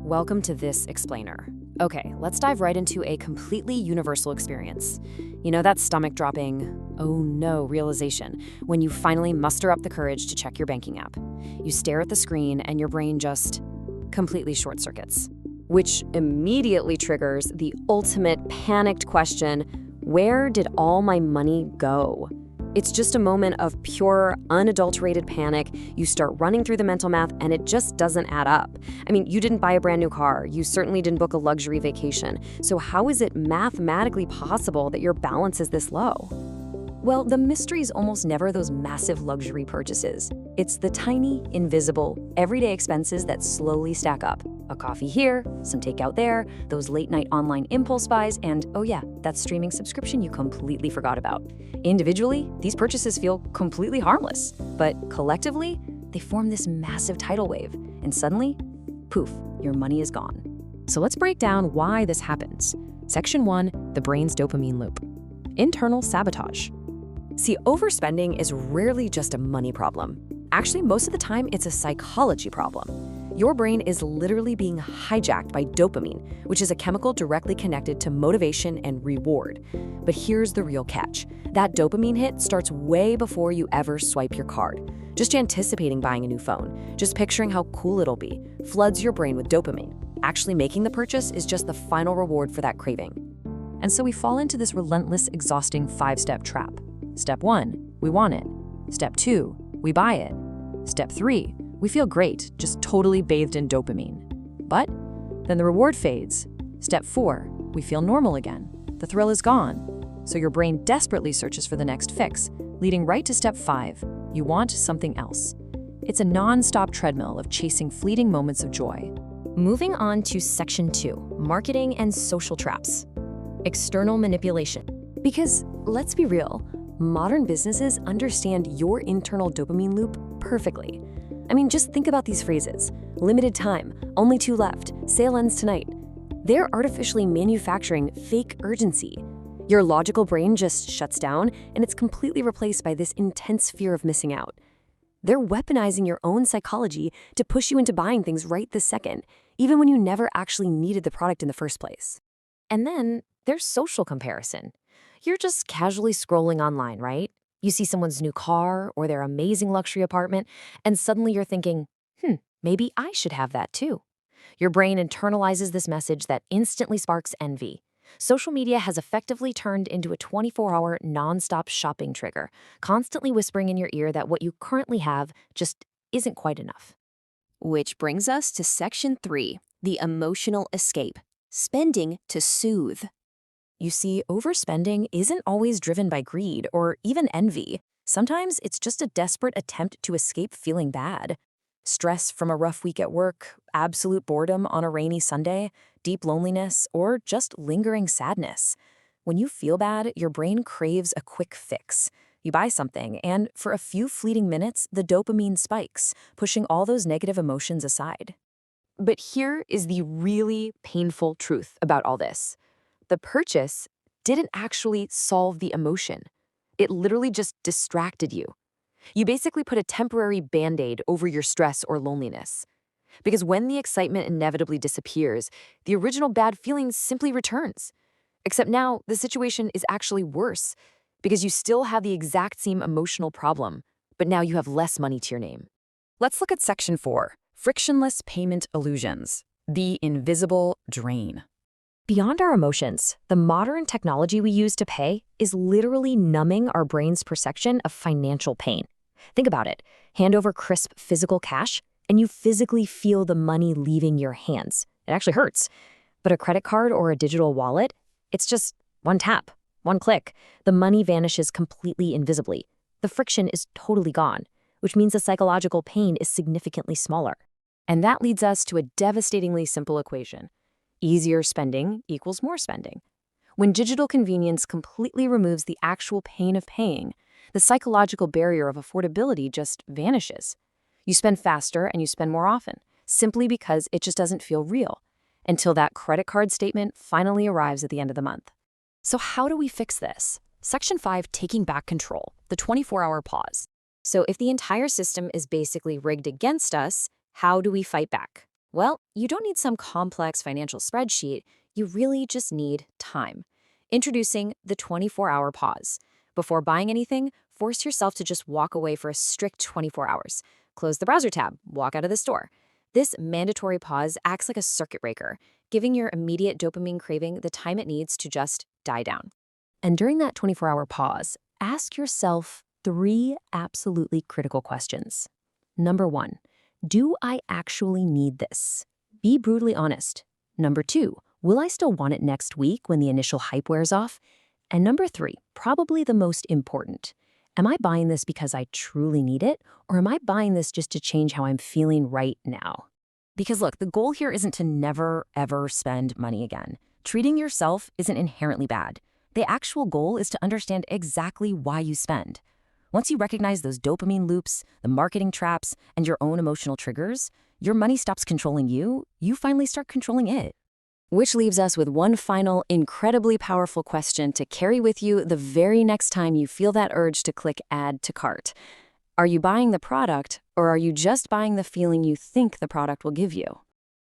welcome to This Explainer. Okay, let's dive right into a completely universal experience. You know that stomach-dropping, oh no realization when you finally muster up the courage to check your banking app. You stare at the screen and your brain just completely short circuits, which immediately triggers the ultimate panicked question, where did all my money go? It's just a moment of pure, unadulterated panic. You start running through the mental math and it just doesn't add up. I mean, you didn't buy a brand new car. You certainly didn't book a luxury vacation. So how is it mathematically possible that your balance is this low? Well, the mystery is almost never those massive luxury purchases. It's the tiny, invisible, everyday expenses that slowly stack up. A coffee here, some takeout there, those late-night online impulse buys, and oh yeah, that streaming subscription you completely forgot about. Individually, these purchases feel completely harmless, but collectively, they form this massive tidal wave, and suddenly, poof, your money is gone. So let's break down why this happens. Section 1, the brain's dopamine loop. Internal sabotage. See, overspending is rarely just a money problem. Actually, most of the time, it's a psychology problem. Your brain is literally being hijacked by dopamine, which is a chemical directly connected to motivation and reward. But here's the real catch. That dopamine hit starts way before you ever swipe your card. Just anticipating buying a new phone, just picturing how cool it'll be, floods your brain with dopamine. Actually making the purchase is just the final reward for that craving. And so we fall into this relentless, exhausting 5-step trap. Step 1, we want it. Step 2, we buy it. Step 3, we feel great, just totally bathed in dopamine. But then the reward fades. Step 4, we feel normal again. The thrill is gone. So your brain desperately searches for the next fix, leading right to step 5, you want something else. It's a non-stop treadmill of chasing fleeting moments of joy. Moving on to section 2, marketing and social traps. External manipulation. Because let's be real, modern businesses understand your internal dopamine loop perfectly. I mean, just think about these phrases. Limited time, only 2 left, sale ends tonight. They're artificially manufacturing fake urgency. Your logical brain just shuts down and it's completely replaced by this intense fear of missing out. They're weaponizing your own psychology to push you into buying things right this second, even when you never actually needed the product in the first place. And then there's social comparison. You're just casually scrolling online, right? You see someone's new car or their amazing luxury apartment, and suddenly you're thinking, maybe I should have that too. Your brain internalizes this message that instantly sparks envy. Social media has effectively turned into a 24-hour non-stop shopping trigger, constantly whispering in your ear that what you currently have just isn't quite enough. Which brings us to section 3, the emotional escape, spending to soothe. You see, overspending isn't always driven by greed or even envy. Sometimes it's just a desperate attempt to escape feeling bad. Stress from a rough week at work, absolute boredom on a rainy Sunday, deep loneliness, or just lingering sadness. When you feel bad, your brain craves a quick fix. You buy something, and for a few fleeting minutes, the dopamine spikes, pushing all those negative emotions aside. But here is the really painful truth about all this. The purchase didn't actually solve the emotion. It literally just distracted you. You basically put a temporary band-aid over your stress or loneliness. Because when the excitement inevitably disappears, the original bad feeling simply returns. Except now, the situation is actually worse, because you still have the exact same emotional problem, but now you have less money to your name. Let's look at section 4, frictionless payment illusions, the invisible drain. Beyond our emotions, the modern technology we use to pay is literally numbing our brain's perception of financial pain. Think about it. Hand over crisp physical cash, and you physically feel the money leaving your hands. It actually hurts. But a credit card or a digital wallet, it's just one tap, one click. The money vanishes completely invisibly. The friction is totally gone, which means the psychological pain is significantly smaller. And that leads us to a devastatingly simple equation. Easier spending equals more spending. When digital convenience completely removes the actual pain of paying, the psychological barrier of affordability just vanishes. You spend faster and you spend more often, simply because it just doesn't feel real, until that credit card statement finally arrives at the end of the month. So how do we fix this? Section 5, taking back control, the 24-hour pause. So if the entire system is basically rigged against us, how do we fight back? Well, you don't need some complex financial spreadsheet. You really just need time. Introducing the 24-hour pause. Before buying anything, force yourself to just walk away for a strict 24 hours. Close the browser tab, walk out of the store. This mandatory pause acts like a circuit breaker, giving your immediate dopamine craving the time it needs to just die down. And during that 24-hour pause, ask yourself 3 absolutely critical questions. Number 1, do I actually need this? Be brutally honest. Number 2, will I still want it next week when the initial hype wears off? And number 3, probably the most important, am I buying this because I truly need it, or am I buying this just to change how I'm feeling right now? Because look, the goal here isn't to never, ever spend money again. Treating yourself isn't inherently bad. The actual goal is to understand exactly why you spend. Once you recognize those dopamine loops, the marketing traps, and your own emotional triggers, your money stops controlling you, you finally start controlling it. Which leaves us with one final, incredibly powerful question to carry with you the very next time you feel that urge to click Add to Cart. Are you buying the product, or are you just buying the feeling you think the product will give you?